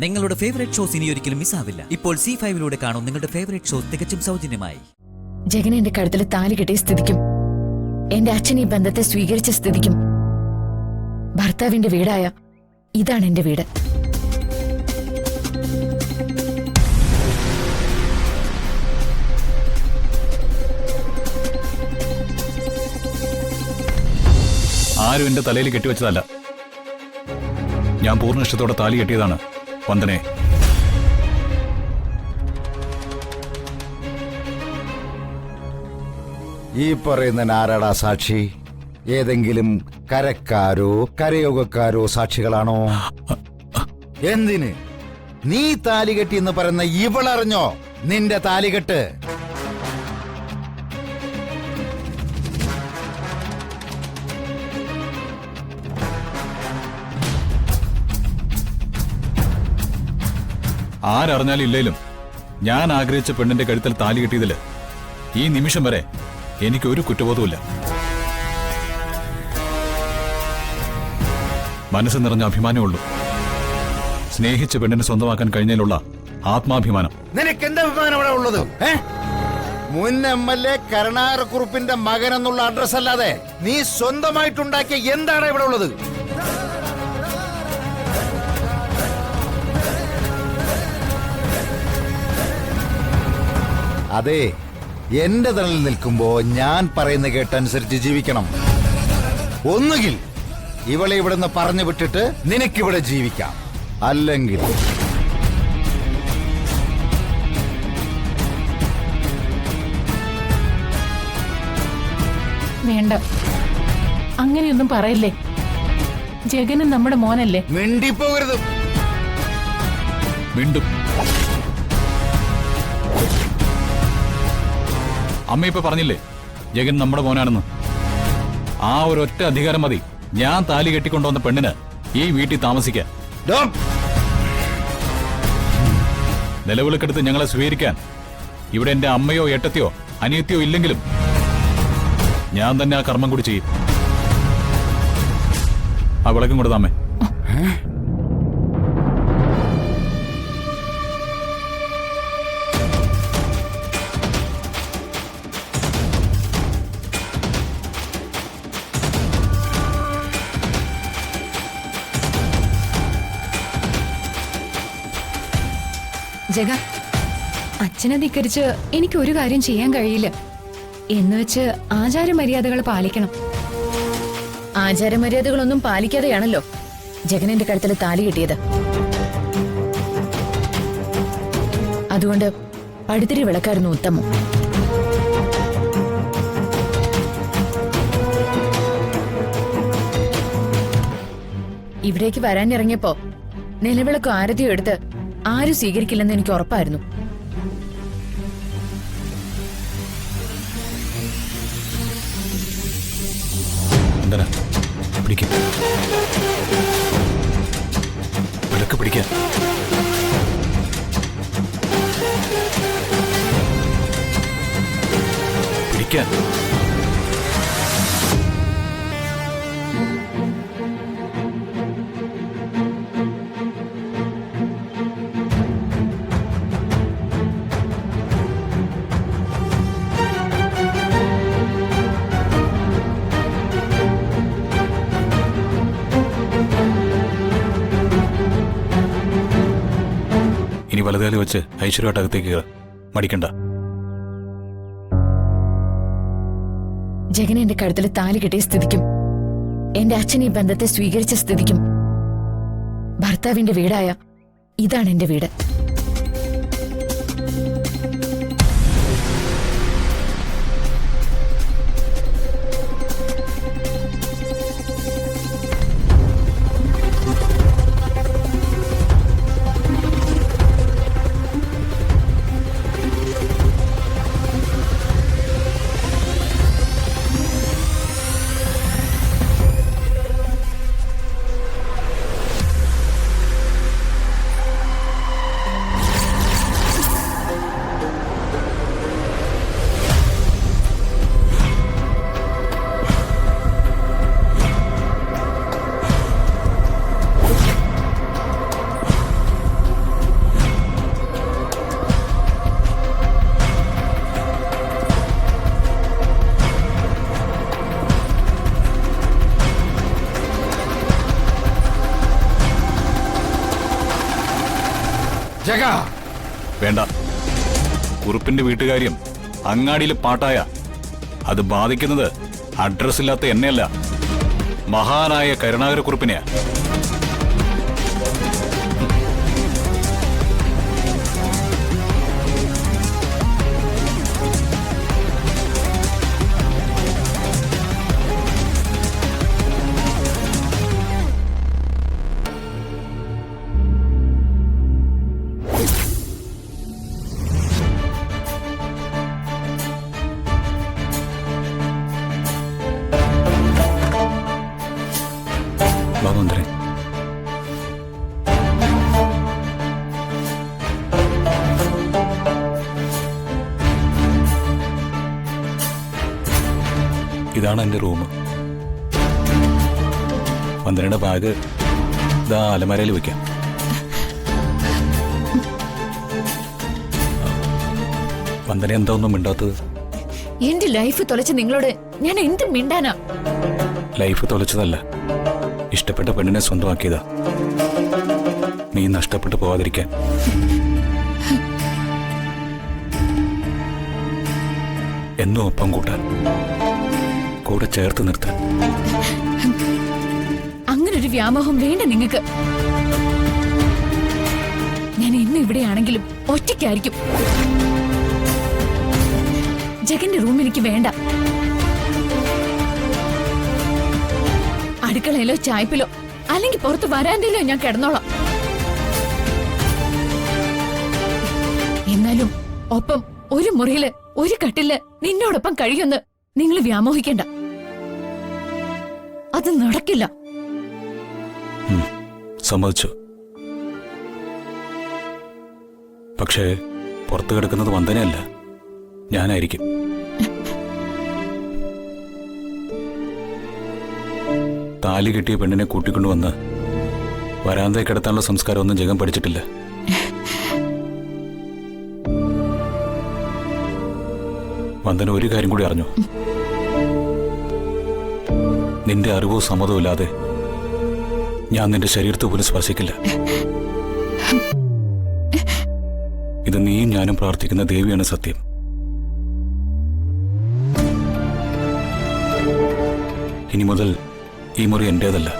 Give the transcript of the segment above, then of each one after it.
നിങ്ങളുടെ favourite shows ഇനി ഒരിക്കലും മിസ്സാവില്ല. ഇപ്പോൾ C5 കാണും നിങ്ങളുടെ ഫേവറേറ്റ് ഷോസ് തികച്ചും സൗജന്യമായി. ജഗൻ എന്റെ കഴുത്തിൽ താലി കെട്ടിയ സ്ഥിതിക്കും എന്റെ അച്ഛൻ ഈ ബന്ധത്തെ സ്വീകരിച്ച സ്ഥിതിക്കും ഭർത്താവിന്റെ വീടായ ഇതാണ് എന്റെ വീട്. ആരും എന്റെ തലയിൽ കെട്ടിവെച്ചതല്ല. ഞാൻ പൂർണ്ണ ഇഷ്ടത്തോടെ താലി കെട്ടിയതാണ് വന്ദനെ. ഈ പറയുന്ന ആരാടാ സാക്ഷി? ഏതെങ്കിലും കരക്കാരോ കരയോഗക്കാരോ സാക്ഷികളാണോ? എന്തിന് നീ താലികെട്ടി എന്ന് പറയുന്ന ഇവളറിഞ്ഞോ നിന്റെ താലികെട്ട്? ആരറിഞ്ഞാലും ഇല്ലേലും ഞാൻ ആഗ്രഹിച്ച പെണ്ണിന്റെ കഴുത്തിൽ താലി കെട്ടിയതില് ഈ നിമിഷം വരെ എനിക്കൊരു കുറ്റബോധവുമില്ല. മനസ്സ് നിറഞ്ഞ അഭിമാനമുള്ളൂ. സ്നേഹിച്ച പെണ്ണിനെ സ്വന്തമാക്കാൻ കഴിഞ്ഞതിലുള്ള ആത്മാഭിമാനം. നിനക്ക് എന്താ അഭിമാനം ഇവിടെ ഉള്ളത്? മുൻ MLA കരുണാകരക്കുറുപ്പിന്റെ മകൻ എന്നുള്ള അഡ്രസ് അല്ലാതെ നീ സ്വന്തമായിട്ടുണ്ടാക്കിയ എന്താണ് ഇവിടെ ഉള്ളത്? അതെ, എന്റെ തണലിൽ നിൽക്കുമ്പോ ഞാൻ പറയുന്ന കേട്ടനുസരിച്ച് ജീവിക്കണം. ഒന്നുകിൽ ഇവളെ ഇവിടുന്ന് പറഞ്ഞു വിട്ടിട്ട് നിനക്കിവിടെ ജീവിക്കാം, അല്ലെങ്കിൽ വേണ്ട, അങ്ങനെയൊന്നും പറയില്ലേ. ജഗനും നമ്മുടെ മോനല്ലേ. മിണ്ടിപ്പോകരുത്. വീണ്ടും അമ്മ ഇപ്പൊ പറഞ്ഞില്ലേ ജഗൻ നമ്മുടെ മോനാണെന്ന്. ആ ഒരൊറ്റ അധികാരം മതി ഞാൻ താലി കെട്ടിക്കൊണ്ടുവന്ന പെണ്ണിന് ഈ വീട്ടിൽ താമസിക്കാൻ. നിലവിളക്കെടുത്ത് ഞങ്ങളെ സ്വീകരിക്കാൻ ഇവിടെ എന്റെ അമ്മയോ ഏട്ടത്തിയോ അനിയത്തിയോ ഇല്ലെങ്കിലും ഞാൻ തന്നെ ആ കർമ്മം കൂടി ചെയ്യും. ആ വിളക്കും കൊടുത്താമേ. ജഗ, അച്ഛനെ ധിക്കരിച്ച് എനിക്ക് ഒരു കാര്യം ചെയ്യാൻ കഴിയില്ല. എന്നുവെച്ച് ആചാരമര്യാദകൾ പാലിക്കണം. ആചാരമര്യാദകളൊന്നും പാലിക്കാതെയാണല്ലോ ജഗൻ എന്റെ കഴുത്തിൽ താലി കെട്ടിയത്. അതുകൊണ്ട് പടുതിരി വിളക്കായിരുന്നു ഉത്തമം. ഇവിടേക്ക് വരാനിറങ്ങിയപ്പോ നിലവിളക്കും ആരതിയും എടുത്ത് ആരും സ്വീകരിക്കില്ലെന്ന് എനിക്ക് ഉറപ്പായിരുന്നു. വിളക്ക് പിടിക്കാൻ പിടിക്കാൻ ഇനി വലതുകാലി വെച്ച് ഐശ്വര്യമായിട്ട് അകത്തേക്ക് കയറാം. മടിക്കണ്ട. ജഗൻ എന്റെ കഴുത്തിൽ താലി കെട്ടിയ സ്ഥിതിക്കും എന്റെ അച്ഛൻ ഈ ബന്ധത്തെ സ്വീകരിച്ച സ്ഥിതിക്കും ഭർത്താവിന്റെ വീടായ ഇതാണ് എന്റെ വീട്. ജഗ വേണ്ട. കുറുപ്പിന്റെ വീട്ടുകാര്യം അങ്ങാടിയിൽ പാട്ടായ അത് ബാധിക്കുന്നത് അഡ്രസ് ഇല്ലാത്ത എന്നെയല്ല, മഹാനായ കരുണാകരക്കുറുപ്പിനെയാ. ബാബുന്ദ്രൻ, ഇതാണ് എന്റെ റൂം. വന്ദനയുടെ ബാഗ് ഇതാ അലമാരയിൽ വെക്കാം. വന്ദന എന്താ ഒന്നും മിണ്ടാത്തത്? എന്റെ ലൈഫ് തൊലച്ച് നിങ്ങളോട് ഞാൻ എന്ത് മിണ്ടാനാ? ലൈഫ് തൊലച്ചതല്ല, ഇഷ്ടപ്പെട്ട പെണ്ണിനെ സ്വന്തമാക്കിയതാ. നീ നഷ്ടപ്പെട്ടു പോവാതിരിക്കാൻ. എന്നും ഒപ്പം കൂട്ടാൻ, കൂടെ ചേർത്ത് നിർത്താൻ. അങ്ങനൊരു വ്യാമോഹം വേണ്ട നിങ്ങൾക്ക്. ഞാൻ ഇന്ന് ഇവിടെയാണെങ്കിലും ഒറ്റയ്ക്കായിരിക്കും. ജഗന്റെ റൂം എനിക്ക് വേണ്ട. അടുക്കളയിലോ ചായ്പിലോ അല്ലെങ്കിൽ പുറത്ത് വരാന്തയിലോ ഞാൻ കിടന്നോളാം. എന്നാലും ഒപ്പം ഒരു മുറിയില് ഒരു കട്ടില് നിന്നോടൊപ്പം കഴിയുമെന്ന് നിങ്ങൾ വ്യാമോഹിക്കണ്ട. അത് നടക്കില്ല. സമ്മതിച്ചു. പക്ഷേ പുറത്തു കിടക്കുന്നത് വന്ദനയല്ല, ഞാനായിരിക്കും. താലി കെട്ടിയ പെണ്ണിനെ കൂട്ടിക്കൊണ്ടുവന്ന് വരാന്തയിൽ കിടത്താനുള്ള സംസ്കാരമൊന്നും ജഗൻ പഠിച്ചിട്ടില്ല. വന്ദന ഒരു കാര്യം കൂടി അറിഞ്ഞു. നിന്റെ അറിവോ സമ്മതവും ഇല്ലാതെ ഞാൻ നിന്റെ ശരീരത്തെ പോലും സ്പർശിക്കില്ല. ഇത് നീയും ഞാനും പ്രാർത്ഥിക്കുന്ന ദേവിയാണ് സത്യം. ഇനി മുതൽ ഈ മുറി എന്റേതല്ല.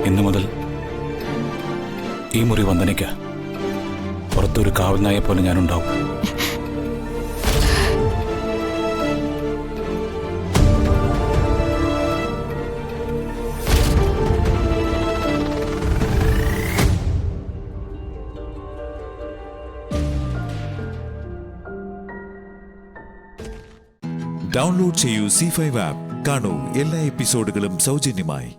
ഇന്നു മുതൽ ഈ മുറി വന്ദനയ്ക്ക. പുറത്തൊരു കാവൽനായെ പോലെ ഞാനുണ്ടാവും. ഡൗൺലോഡ് ചെയ്യൂ C5 ആപ്പ്. കാണൂ എല്ലാ എപ്പിസോഡുകളും സൗജന്യമായി.